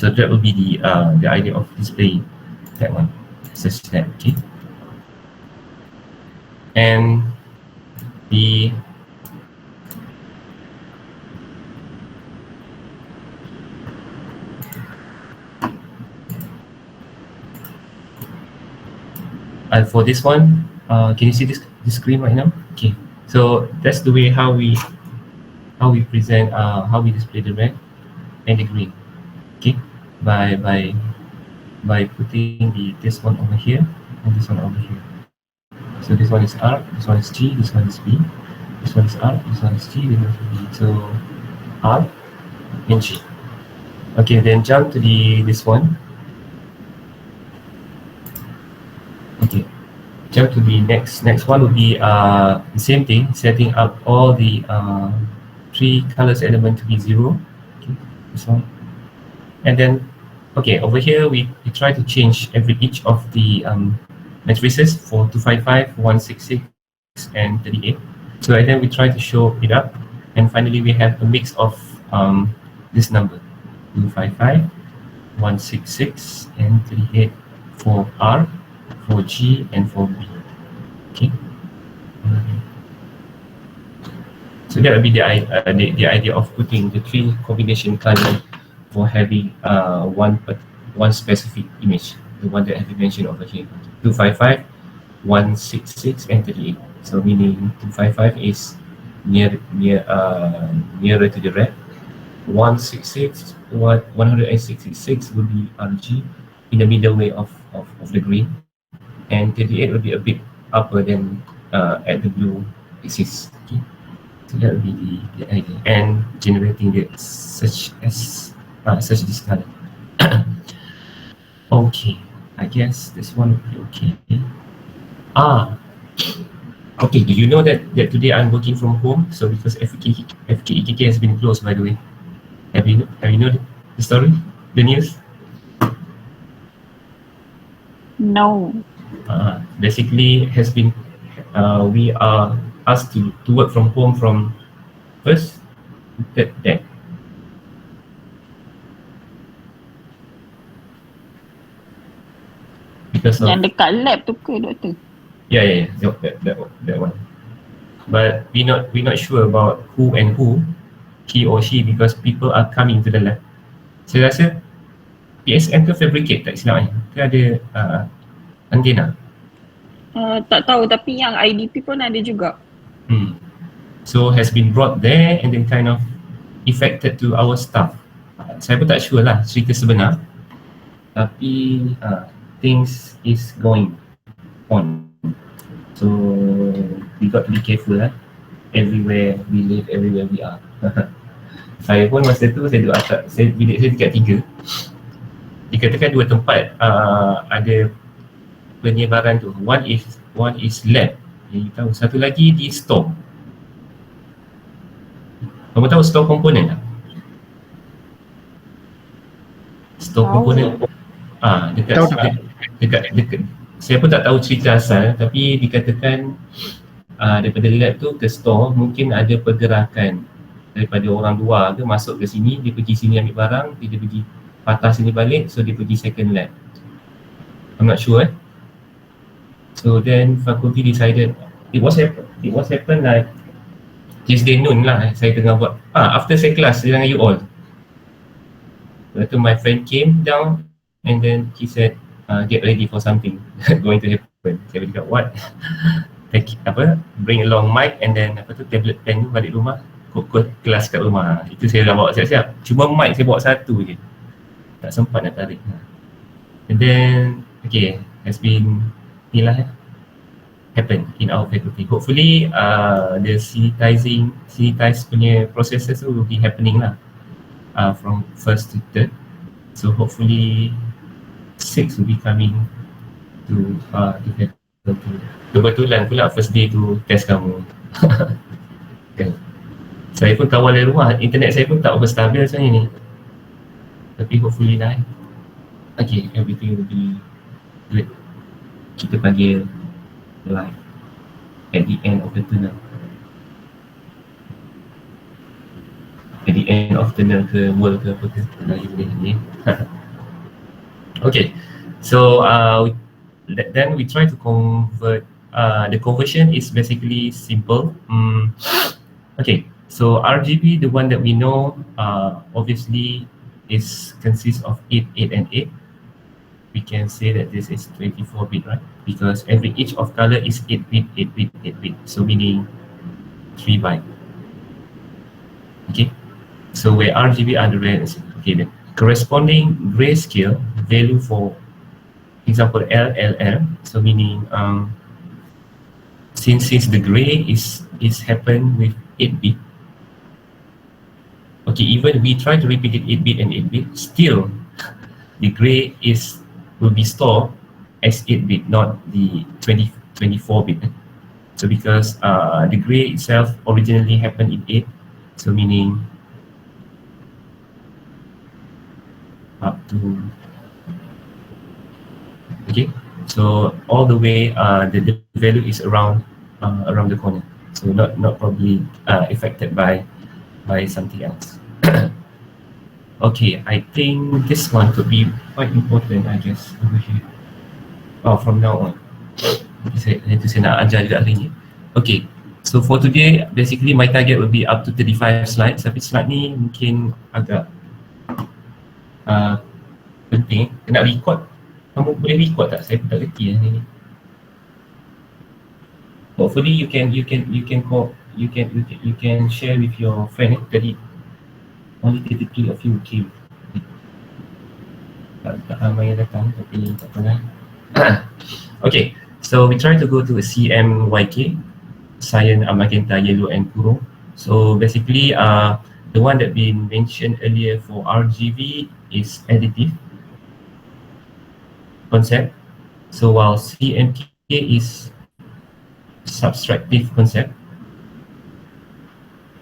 So that will be the idea of displaying that one, such that, okay. And the for this one, can you see this screen right now? Okay, so that's the way how we present, how we display the red and the green. Okay, by putting this one over here and this one over here. So this one is R, this one is G, this one is B, this one is R, this one is G, this one is B. So R and G. Okay, then jump to this one. Okay, jump to the next one would be the same thing, setting up all the 3 colors element to be 0. Okay, this one. And then, okay, over here we try to change each of the matrices for 255, 166, and 38. So and then we try to show it up, and finally we have a mix of this number 255, 166, and 38 for R, for G, and for B. Okay. So that will be the idea of putting the 3 combination color for having one specific image, the one that I have mentioned over here. 255, 166, and 38. So meaning 255 is nearer to the red. 166 will be RG in the middle way of the green, and 38 will be a bit upper than at the blue axis. Okay. So that will be the idea, and generating the such this color. Okay, I guess this one will be okay. Okay, do you know that today I'm working from home? So because FKEKK has been closed, by the way. Have you know the story, the news? No. Basically has been we are asked to work from home from 1st to 3rd day. Because of, yang dekat lab tu ke doktor? Yeah, that one. But we're not sure about who, he or she, because people are coming to the lab. Saya rasa PSM ke fabricate tak silap ke ada antenna. Tak tahu, tapi yang IDP pun ada juga. So has been brought there and then kind of affected to our staff. Saya pun tak sure lah cerita sebenar, tapi things is going on. So we got to be careful lah. Everywhere we live, everywhere we are. Saya pun masa tu saya duduk atas, bilik saya tingkat 3. Dikatakan 2 tempat ada penyebaran tu. One is lab, yang you tahu. Satu lagi di store. Kamu tahu store komponen tak? Store komponen. Dekat. Saya pun tak tahu cerita asal, tapi dikatakan daripada lab tu ke store mungkin ada pergerakan daripada orang luar ke masuk ke sini, dia pergi sini ambil barang, dia pergi patah sini balik, so dia pergi second lab. I'm not sure. So then faculty decided it was happen like Tuesday noon lah. Saya tengah buat after saya kelas dengan you all. Lepas tu my friend came down and then he said get ready for something going to happen. Saya cakap what? Bring along mic and then tablet pen tu balik rumah, kod kelas kat rumah. Itu saya dah bawa siap-siap. Cuma mic saya bawa satu je, tak sempat nak tarik. And then okay, has been happen in our faculty. Hopefully the sanitized punya processes will be happening lah from 1st to 3rd. So hopefully 6 will be coming to faculty. Kebetulan pula first day tu test kamu. Saya pun kawal dari rumah, internet saya pun tak stabil sebenarnya ni. Tapi hopefully lah. Okay, everything will be good. Kita panggil live at the end of the tunnel. at the end of tunnel ke world ke apa ke lagi boleh ni. Okay, so then we try to convert. The conversion is basically simple. Okay, so RGB, the one that we know, obviously is consists of 8, 8, and 8. We can say that this is 24 bit, right? Because every each of color is 8 bit, 8 bit, 8 bit. So meaning 3 byte. Okay, so where RGB are the reds, okay, the corresponding grayscale value for example LLL, so meaning since the gray is happen with 8 bit, okay, even we try to repeat it 8 bit and 8 bit, still the gray will be stored as 8 bit, not the 24 bit. So because the gray itself originally happened in 8, so meaning up to, okay, so all the way the value is around the corner, so not probably affected by something else. Okay, I think this one could be quite important, I guess, over here. Oh, from now on. Saya nak ajar juga hari ni. Okay, so for today, basically my target will be up to 35 slides. Tapi slide ni mungkin agak penting. Kena record. Kamu boleh record tak? Saya pun tak reti ni. Hopefully you can share with your friend. Tadi only 33 of you came. Tak ramai yang datang, tapi tak apalah. Okay, so we try to go to a CMYK, cyan, magenta, yellow, and puro. So basically, the one that been mentioned earlier for RGB is additive concept. So while CMK is subtractive concept.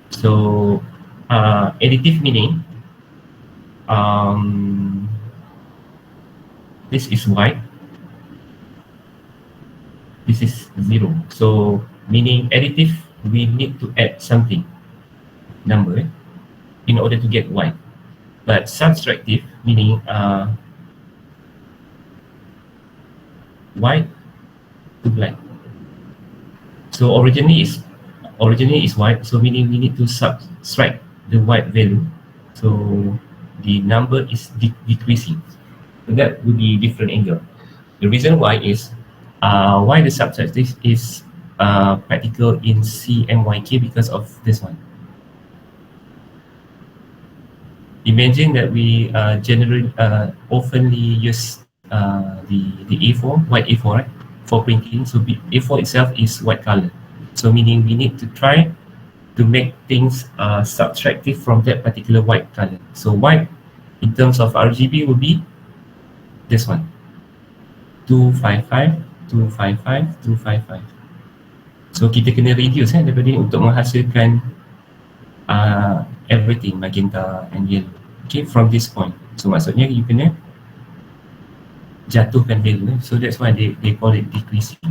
So additive meaning this is white, this is 0. So meaning additive, we need to add something, number, in order to get white. But subtractive meaning white to black. So originally is white, so meaning we need to subtract the white value, so the number is decreasing. So that would be different angle. The reason why is why the subtractive is practical in CMYK, because of this one. Imagine that we generally oftenly use the A4, white A4, right, for printing. So A4 itself is white color, so meaning we need to try to make things subtractive from that particular white color. So white in terms of RGB will be this one, 255, 255, 255. So kita kena reduce daripada ni untuk menghasilkan everything, magenta and yellow. Okay, from this point. So maksudnya you kena jatuhkan value. So that's why they call it decreasing.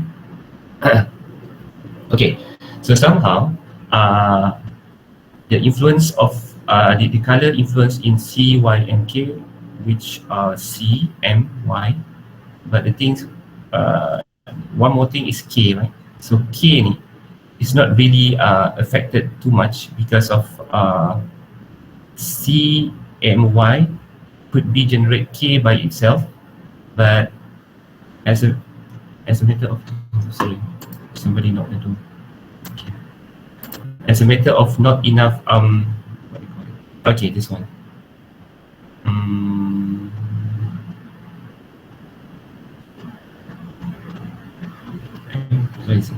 Okay, so somehow the influence of the color influence in C, Y, and K, which are C, M, Y. But the things, one more thing is K, right? So K ni is not really affected too much because of C, M, Y could be generate K by itself, but as a matter of, sorry, somebody knocked the door. Okay. As a matter of not enough what do you call it? Okay, this one. Where is it?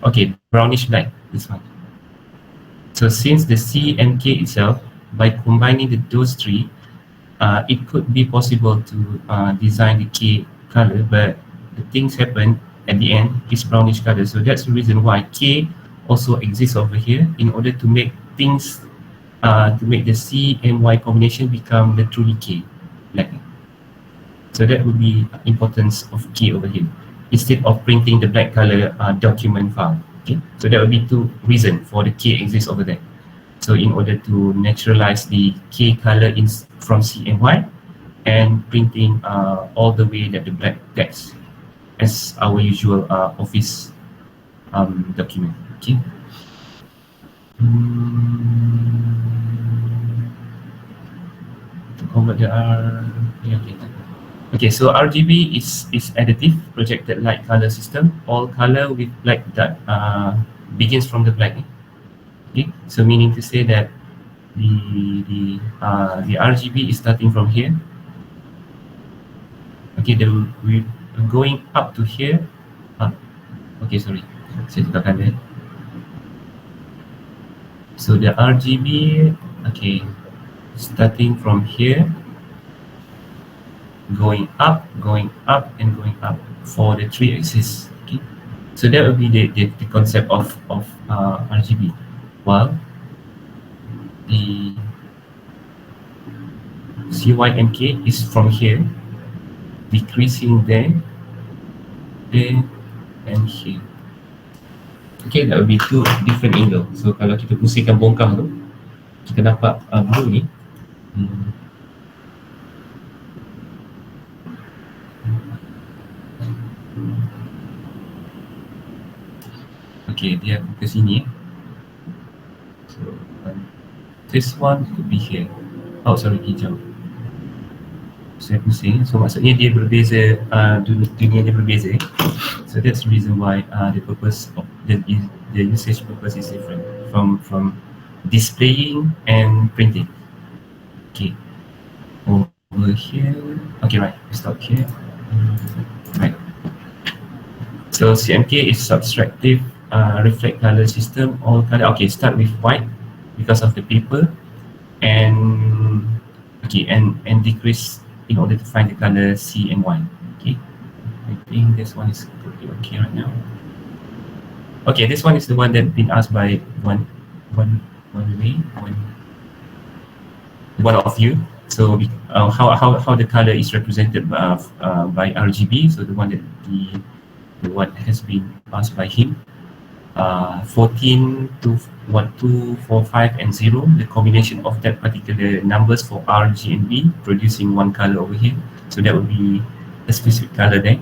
Okay, brownish black, this one. So since the C and K itself, by combining those three, it could be possible to design the K color, but the things happen at the end is brownish color. So that's the reason why K also exists over here, in order to make things, to make the C and Y combination become the truly K, black. So that would be importance of K over here, instead of printing the black color document file. Okay, so there will be two reasons for the K exists over there. So in order to naturalize the K color in from C and Y, and printing all the way that the black text as our usual office document. Okay. To convert the R. Okay. Okay, so RGB is additive projected light color system. All color with black that begins from the black. Okay, so meaning to say that the RGB is starting from here. Okay, then we going up to here. Okay, sorry, saya tukar color. So the RGB, okay, starting from here, going up, and going up for the 3 axis. Okay, so that will be the concept of RGB. While the CYMK is from here, decreasing there, and here. Okay, that will be two different angle. So kalau kita pusingkan bongkang tu, kita dapat blue ni. Okay, dia ke sini. So this one could be here. Oh, sorry, hijau. Saya pusing. So maksudnya dia berbeza, dunia dia berbeza. So that's the reason why the purpose of the usage purpose is different from displaying and printing. Okay, over here. Okay, right. We stop here. Right. So CMK is subtractive reflect color system. All color. Okay, start with white because of the paper, and okay, and decrease in order to find the color C and Y. Okay, I think this one is okay right now. Okay, this one is the one that been asked by one of you. So how the color is represented by RGB. So the one that the one has been asked by him. 14 to 1, 2, 4, 5, and 0. The combination of that particular numbers for R, G, and B producing one color over here. So that would be a specific color there.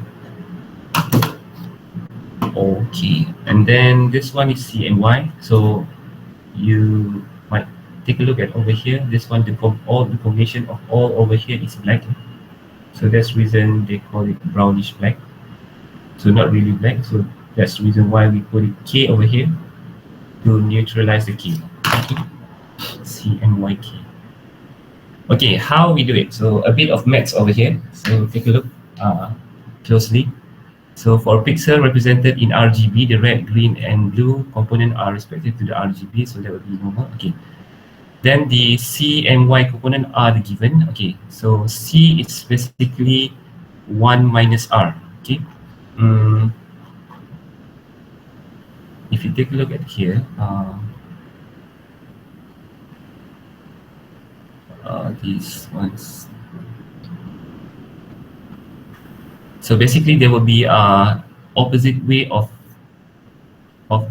Okay, and then this one is C and Y. So you might take a look at over here. This one, the combination of all over here is black. So that's the reason they call it brownish black. So not really black. So that's the reason why we put it K over here to neutralize the K. Okay. C and Y K. Okay, how we do it? So a bit of maths over here. So take a look closely. So for a pixel represented in RGB, the red, green, and blue component are respective to the RGB. So that would be normal. Okay. Then the C and Y component are the given. Okay. So C is basically 1 minus R. Okay. If you take a look at here, these ones. So basically, there will be opposite way of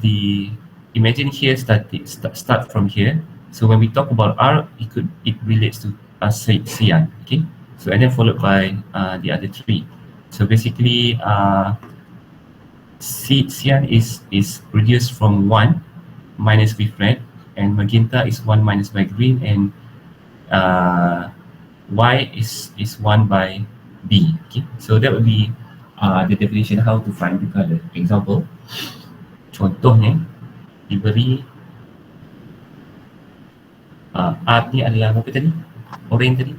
the. Imagine here start from here. So when we talk about R, it relates to cyan. Okay. So and then followed by the other three. So basically, cyan is produced from 1 minus with red, and magenta is 1 minus by green, and Y is 1 by B. Okay, so that would be the definition how to find the color. Example, contohnya diberi art ni adalah apa tadi? Orange tadi.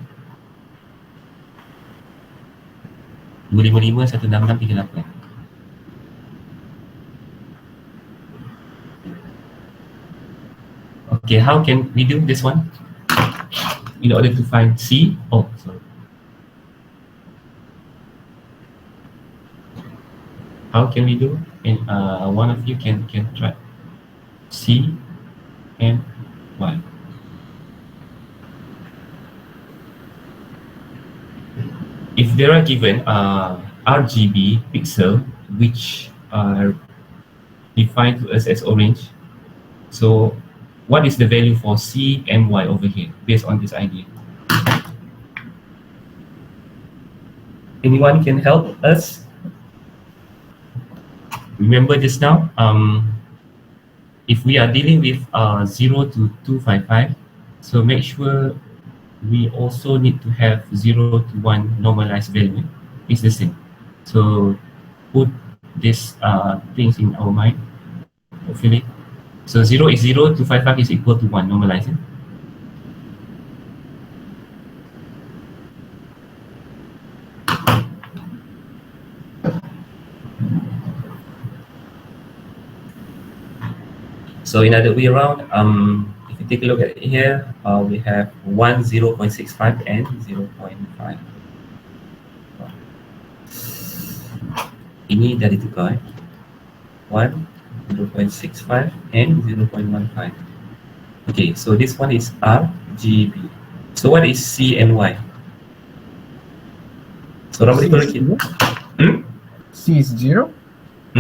255 16638. Okay, how can we do this one? In order to find C, how can we do? And one of you can try C and Y. If there are given RGB pixel which are defined to us as orange. So what is the value for CMY over here based on this idea? Anyone can help us? Remember just now, if we are dealing with 0 to 255, so make sure we also need to have 0 to 1 normalized value. It's the same. So put these things in our mind, hopefully. So 0 is 0, 255 is equal to 1, normalizing. So in other way around, if you take a look at it here, we have 1 0.65 and 0.5. Ini dah ditukar 1 0.65 and 0.15. Okay, so this one is RGB. So what is CMY? So Ramli correct it. C is 0.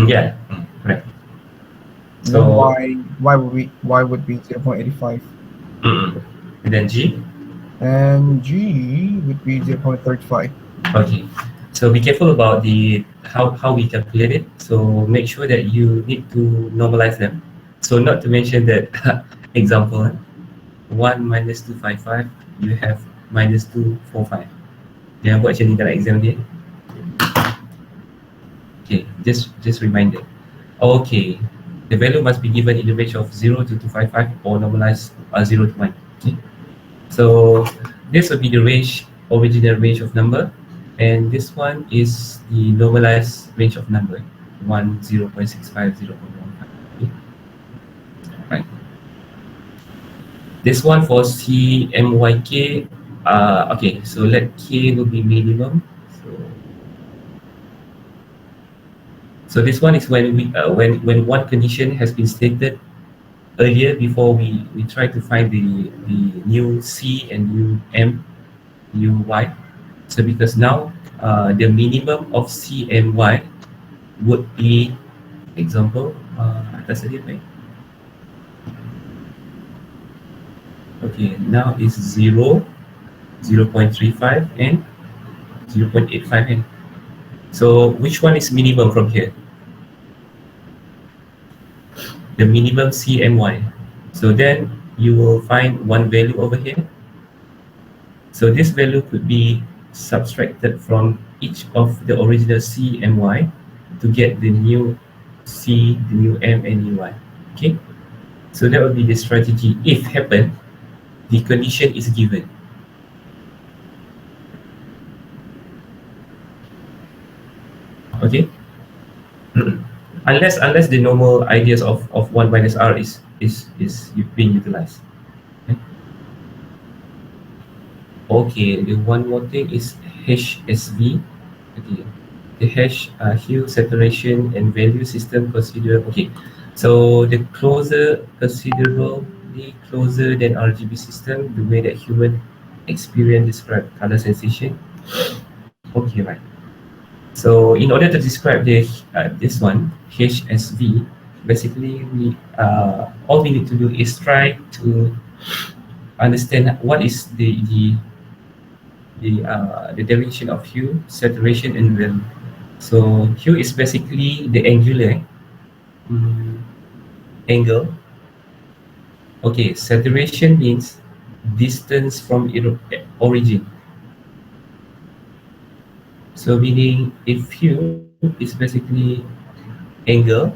Yeah, correct. So So why would be 0.85? and then G. And G would be 0.35. Okay, so be careful about the how we calculate it. So make sure that you need to normalize them. So not to mention that example 1 minus 255, you have minus 245. Jangan buat macam ni dalam exam dia. Okay, just reminder. Okay, the value must be given in the range of 0 to 255 or normalized 0 to 1. Okay. So this will be the original range of number, and this one is the normalized range of number 1, 0.65, 0.15. Okay. Right. This one for CMYK, okay, so let K will be minimum. So this one is when we when one condition has been stated earlier before we try to find the new C and new M, new Y. So because now the minimum of C and Y would be, example, atas tadi apa? Okay, now is 0, 0.35 and 0.85 n. So which one is minimum from here? The minimum CMY. So then you will find one value over here. So this value could be subtracted from each of the original C and Y to get the new C, the new M and new Y. Okay. So that would be the strategy if happen the condition is given. Okay. unless the normal ideas of 1 minus R is being utilized. Okay, the one more thing is HSV. Okay, the hash hue, saturation, and value system consider. Okay, so the considerably closer than RGB system, the way that human experience describe color sensation. Okay, right. So in order to describe this one, HSV, basically all we need to do is try to understand what is the definition of hue, saturation, and value. So hue is basically the angular angle. Okay, saturation means distance from origin. So meaning if hue is basically angle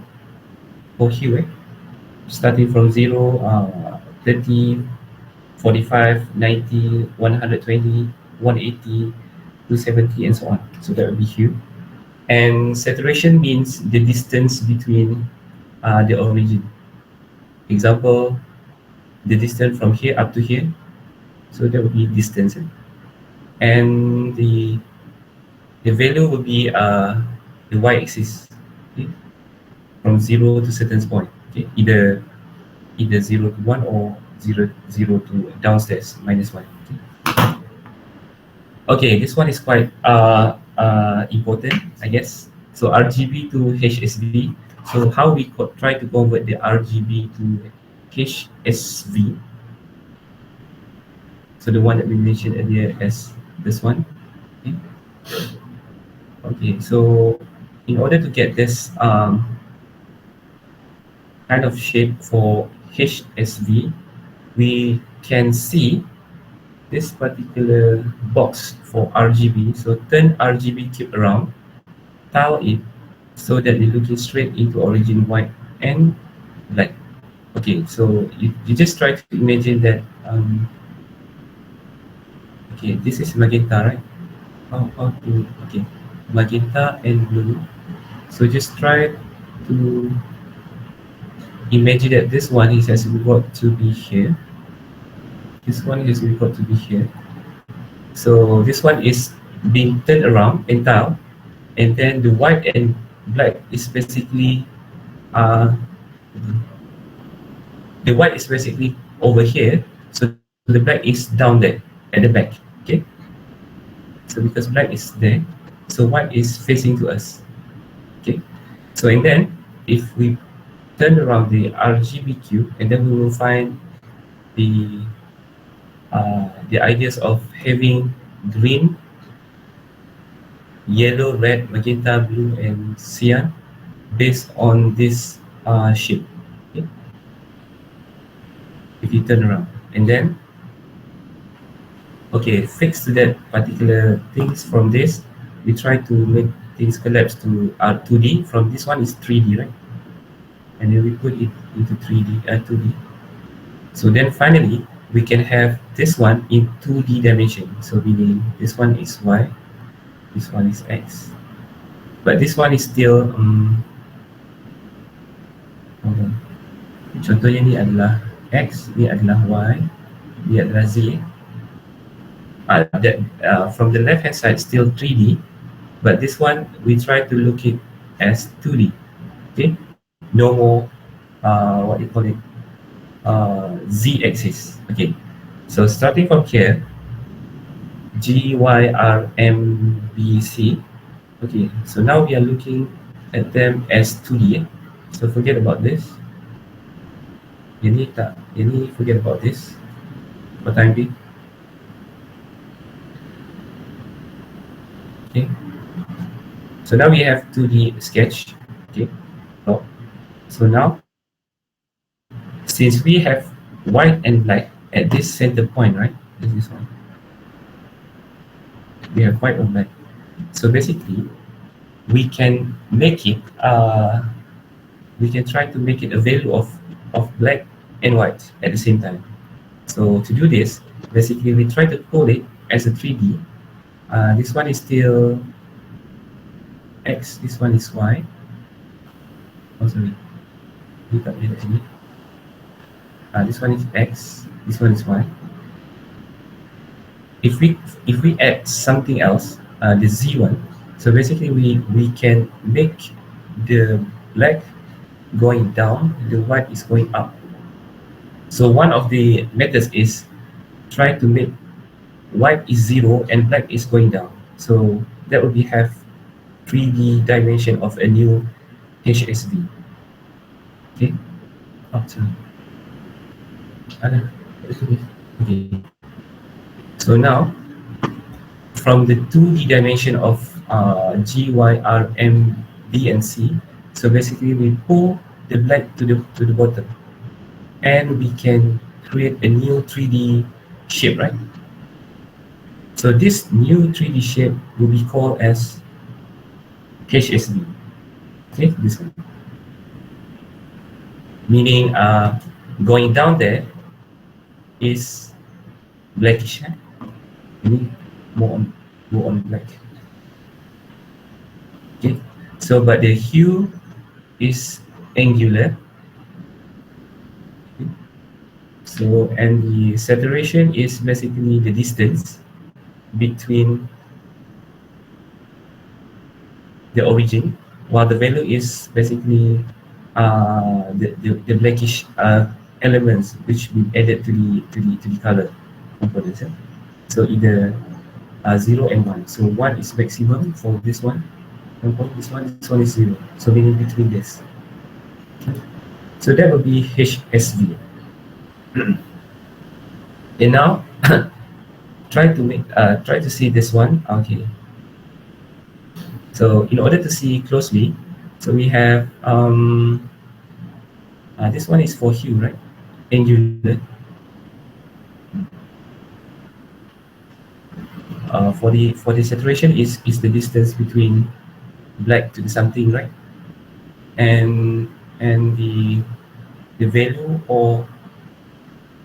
for hue, starting from 0, 30, 45, 90, 120, 180, 270, and so on. So that would be hue. And saturation means the distance between the origin. Example, the distance from here up to here. So that would be distance. And the value will be the y-axis, okay? From 0 to certain point, okay? Either 0 to 1 or 0 to downstairs, -1. Okay, this one is quite important, I guess. So RGB to HSV, So how we try to convert the RGB to HSV? So the one that we mentioned earlier as this one. Okay. Okay. So in order to get this kind of shape for HSV, we can see this particular box for RGB. So turn RGB cube around, tile it so that you're looking straight into origin white and black. Okay, so you just try to imagine that okay, this is magenta, right? How to, okay, magenta and blue. So just try to imagine that this one is has got to be here. This one is got to be here. So this one is being turned around and tile, and then the white and black is basically the white is basically over here, so the black is down there at the back. Okay, so because black is there, so white is facing to us. Okay, so and then if we turn around the RGB cube, and then we will find the ideas of having green, yellow, red, magenta, blue, and cyan based on this shape. Okay? If you turn around, and then okay, fixed to that particular things from this, we try to make things collapse to 2D. From this one is 3D, right? And then we put it into 3D, 2D. So then finally, we can have this one in 2D dimension. So meaning this one is Y, this one is X. But this one is still, hold on. Contohnya ni adalah X, ni adalah Y, ni adalah Z. From the left hand side still 3D, but this one we try to look it as 2D. Okay, no more what you call it, Z axis. Okay, so starting from here, G, Y, R, M, B, C. Okay, so now we are looking at them as 2D. So forget about this. Ini forget about this for time being. Okay, so now we have 2D sketch. Okay, so now since we have white and black at this center point, right? This is one. We have white and black. So basically, we can make it. We can try to make it a value of black and white at the same time. So to do this, basically we try to code it as a 3D. This one is still X, this one is Y. Oh sorry, this one is X, this one is Y. If we add something else, the Z one, so basically we can make the black going down, the white is going up. So one of the methods is try to make white is 0 and black is going down. So that would be have 3D dimension of a new HSV. Okay. Okay. So now from the 2D dimension of G, Y, R, M, B, and C, so basically we pull the black to the bottom, and we can create a new 3D shape, right? So this new 3D shape will be called as HSV. Okay, this one. Meaning going down there is blackish. Meaning more on black. Okay, so but the hue is angular. Okay. So and the saturation is basically the distance between the origin, while the value is basically the blackish elements which been added to the color components. So either 0 and 1. So 1 is maximum for this one. This one is 0. So meaning between this. So that will be HSV. And now try to see this one. Okay. So in order to see closely, so we have this one is for hue, right? Angular. For the saturation is the distance between black to the something, right? And the value or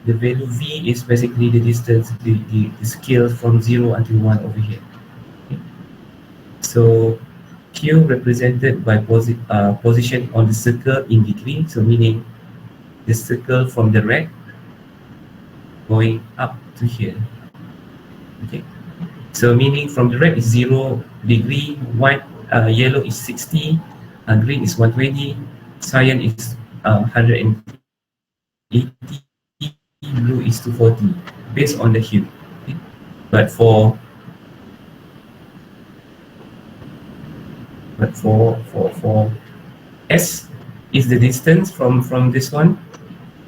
the value V is basically the distance, the scale from 0 until 1 over here. Okay. So Q represented by position on the circle in degree, so meaning the circle from the red going up to here. Okay. So meaning from the red is 0 degree, white, yellow is 60, green is 120, cyan is 180, blue is 240, based on the hue. Okay. But for S is the distance from this one.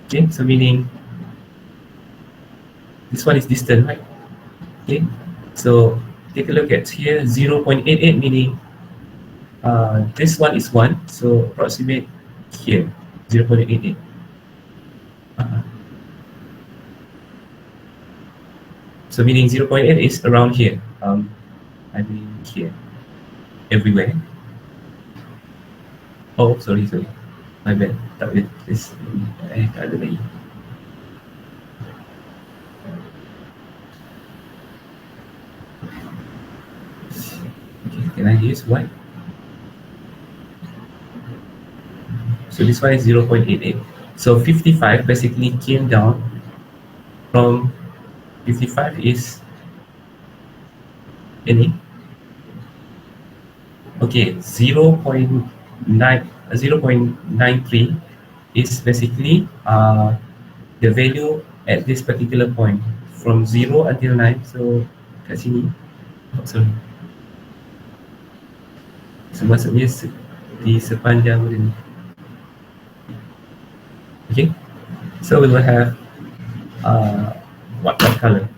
Okay, so meaning this one is distant, right? Okay, so take a look at here, 0.88 meaning this one is 1, so approximate here, 0.88. So meaning 0.8 is around here, I mean here, everywhere. Oh, sorry, my bad. Tak boleh tulis. Tak ada lagi. Okay, can I use white? So this one is 0.88. So 55 basically came down from 55 is any? Okay, 0.93 is basically the value at this particular point from 0 until 9. So kat sini, oh, sorry. So maksudnya di sepanjang ni. Okay, so we will have what color?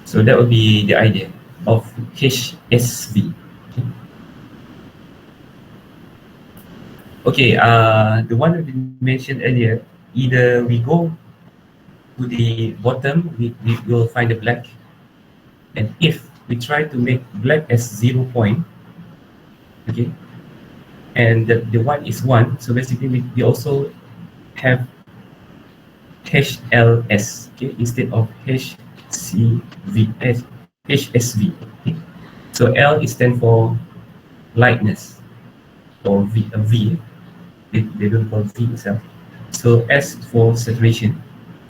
So that will be the idea of HSV. Okay, the one that we mentioned earlier, either we go to the bottom, we will find the black, and if we try to make black as 0 point, okay, and the white is 1, so basically we also have HLS, okay, instead of HSV. Okay. So L is stand for lightness, or V. They don't call V itself. So S for saturation.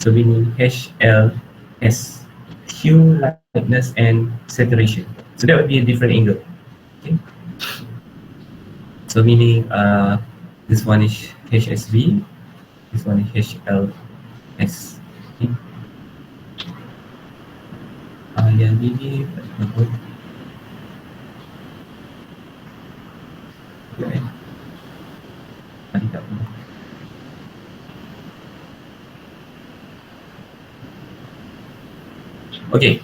So meaning HLS, hue, lightness, and saturation. So that would be a different angle. Okay. So meaning this one is HSV, this one is HLS. Okay. Yang ini okay.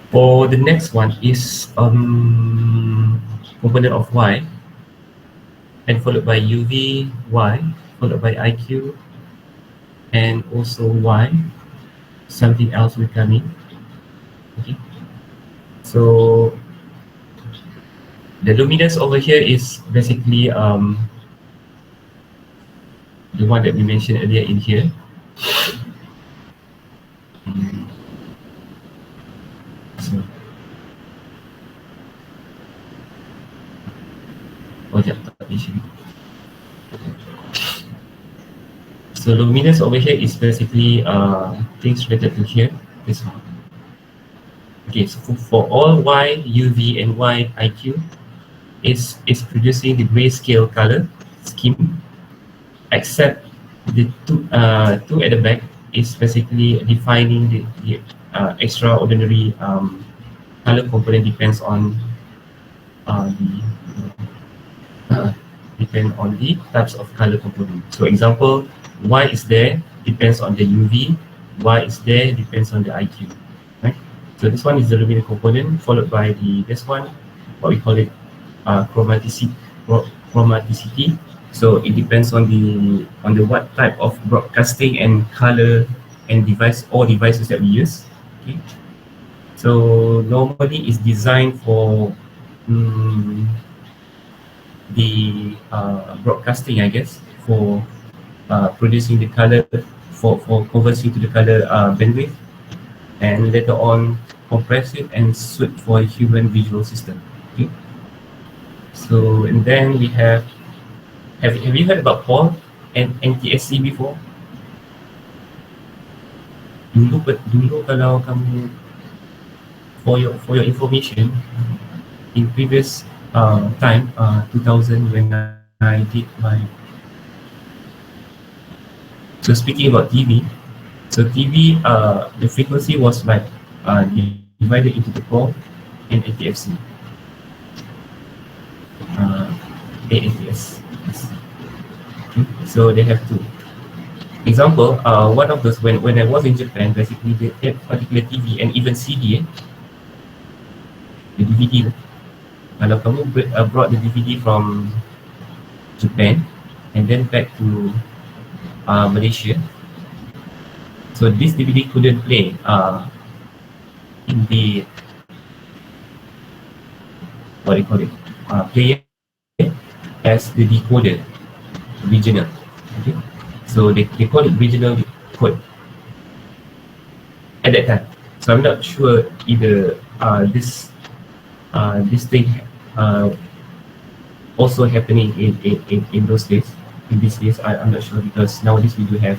For the next one is component of Y, and followed by UV, Y, followed by IQ, and also Y. Something else will come in. Okay. So the luminance over here is basically the one that we mentioned earlier in here. So luminance over here is basically things related to here, this one. Okay, so for all Y, UV, and Y, IQ, is producing the grayscale color scheme, except the two at the back is basically defining the extraordinary color component depends on the types of color component. So example, Y is there depends on the UV, Y is there depends on the IQ, right? So this one is the luminance component, followed by this one, what we call it, chromaticity. Chromaticity. So it depends on the what type of broadcasting and color and devices that we use. Okay. So normally it's designed for the broadcasting, I guess, for producing the color, for converting to the color bandwidth, and later on compress it and suit for a human visual system. Okay. So and then we have you heard about PAL and NTSC before? Dulu kalau kamu, for your information, in previous time, 2000, when I did my, so speaking about TV, so TV, the frequency was like divided into the PAL and NTFC, ANTS. Okay. So they have two. Example, one of those, when I was in Japan, basically that particular TV and even CD, the DVD. Kalau kamu brought the DVD from Japan and then back to Malaysia, so this DVD couldn't play in the, what do you call it, player as the decoder, regional. Okay. So they call it regional code at that time. So I'm not sure either this thing also happening in those days. In these days, I'm not sure, because nowadays we do have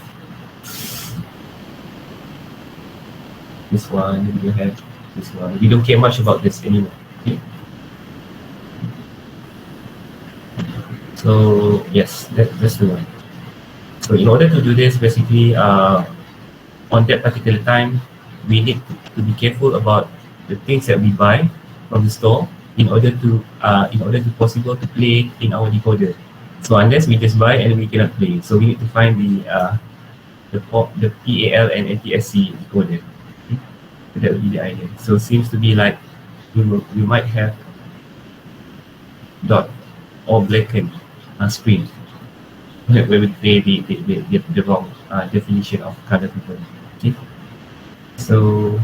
this one, we do have this one. We don't care much about this anymore. Okay? So yes, that's the one. So in order to do this, basically, on that particular time, we need to be careful about the things that we buy from the store in order to possible to play in our decoder. So unless we just buy and we cannot play, so we need to find the PAL and NTSC decoder. Okay? So that would be the idea. So seems to be like we might have dot or blackened screen where we play the wrong definition of color component. Okay. So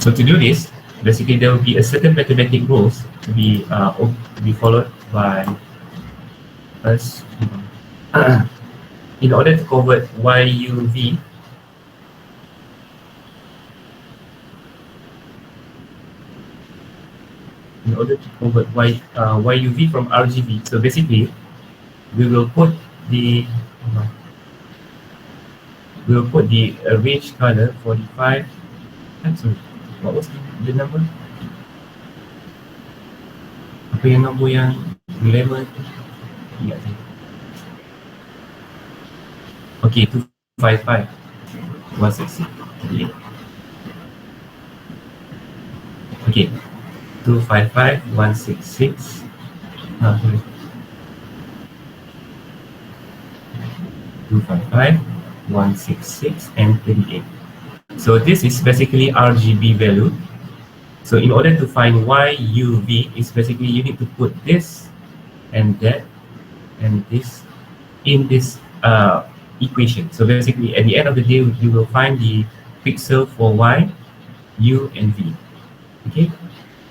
to do this, basically there will be a certain mathematic rules to be followed by us in order to convert YUV YUV from RGB. So basically, we will put the range color 45. Sorry, what was the number? Apa yang nombor yang 11? Ingat saya. Okay, 255 166. Okay. 255 166. Sorry. 255 166 and 38. So this is basically RGB value. So in order to find YUV, is basically you need to put this and that and this in this equation. So basically at the end of the day, you will find the pixel for Y, U and V. Okay,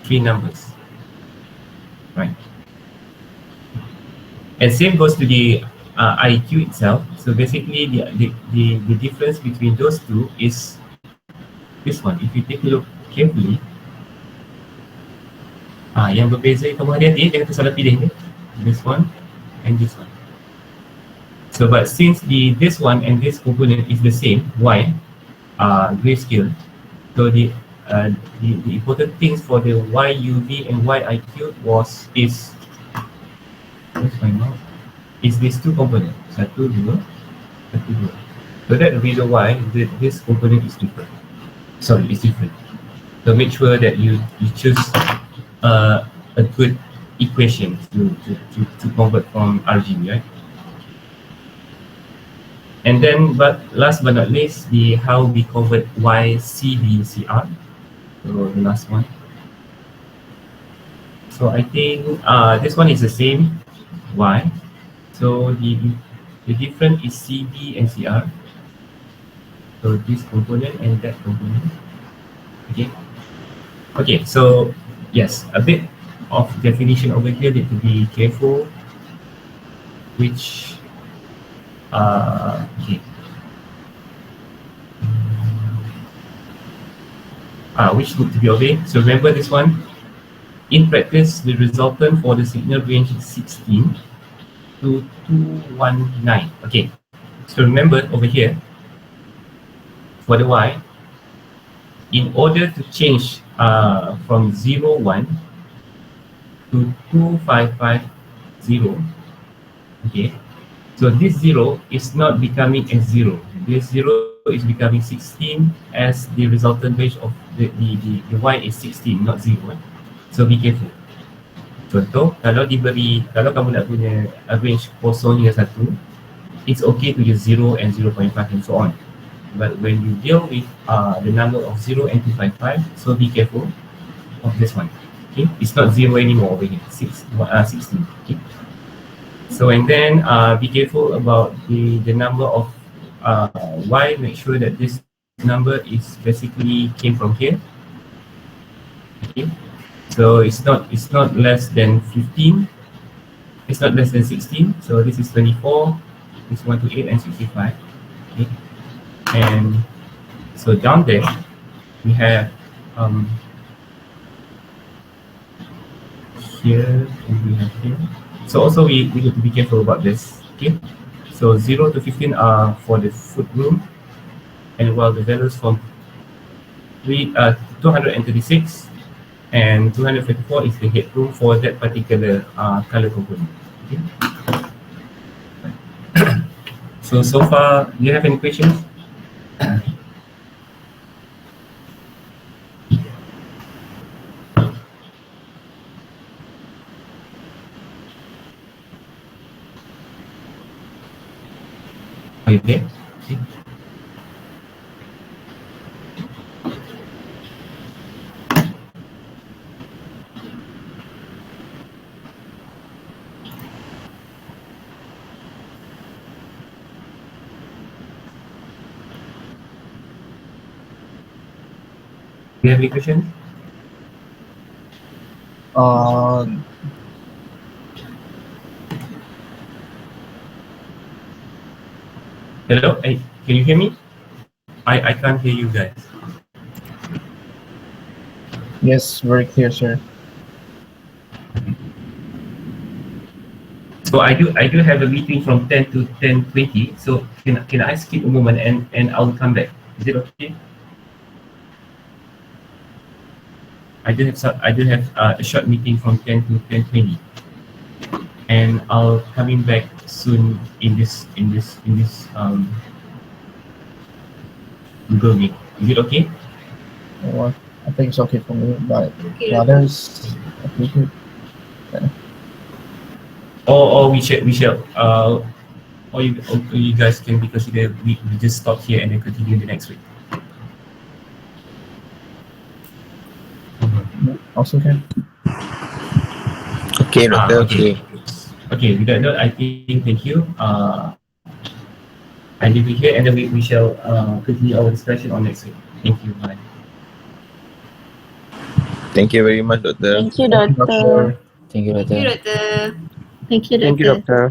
3 numbers, right? And same goes to the IQ itself. So basically the difference between those two is this one. If you take a look carefully, yang berbeza, kamu hati-hati jangan tersalah pilih ni, this one and this one. So but since this one and this component is the same, Y, grayscale, so the important things for the YUV and YIQ is where's my mouse? Is these two components, satu dua. So that's the reason why this component is different. Sorry, it's different. So make sure that you choose a good equation to convert from RGB, right? And then, but last but not least, the how we convert YCDCR. So the last one. So I think this one is the same. Y. So the difference is CB and CR. So this component and that component. Okay. Okay. So yes, a bit of definition over here. Need to be careful. Which okay. Which need to be obeyed. So remember this one. In practice, the resultant for the signal range is 16 to 219. Okay. So remember over here, for the Y, in order to change from 01 to 2550, okay, so this 0 is not becoming as 0. This 0 is becoming 16 as the resultant range of the Y is 16, not 0. So be careful. Contoh, kalau kamu nak punya range kosong hingga 1, it's okay to use 0 and 0.5 and so on. But when you deal with the number of 0 and 255, so be careful of this one. Okay, it's not 0 anymore over here, 16. Okay, so and then be careful about the number of Y. Make sure that this number is basically came from here. Okay, so it's not less than 15. It's not less than 16. So this is 24. This 128 and 65. Okay, and so down there we have here and we have here. So also we need to be careful about this. Okay, so 0 to 15 are for the foot room, and while the values from 236 and 254 is the headroom for that particular color component. Okay. So far, do you have any questions? Are you there? Okay. Do you have any questions? Hello? Hey, can you hear me? I can't hear you guys. Yes, very clear, sir. So I do have a meeting from 10 to 10:20. So can I skip a moment and I'll come back? Is it okay? I do have a short meeting from 10 to 10:20, and I'll coming back soon in this Google Meet. Is it okay? Well, I think it's okay for me, but Okay. the others, I think it. Or we shall or you guys can be considered we just stop here and then continue the next week. Also can. Okay, Doctor. Okay. Okay, with that note, I think thank you. I leave it here and then we shall continue our discussion on next week. Thank you. Bye. Thank you very much, Doctor. Thank you, Thank you, doctor. Thank you, Thank you, Doctor. Doctor. Thank you, Thank you, Doctor.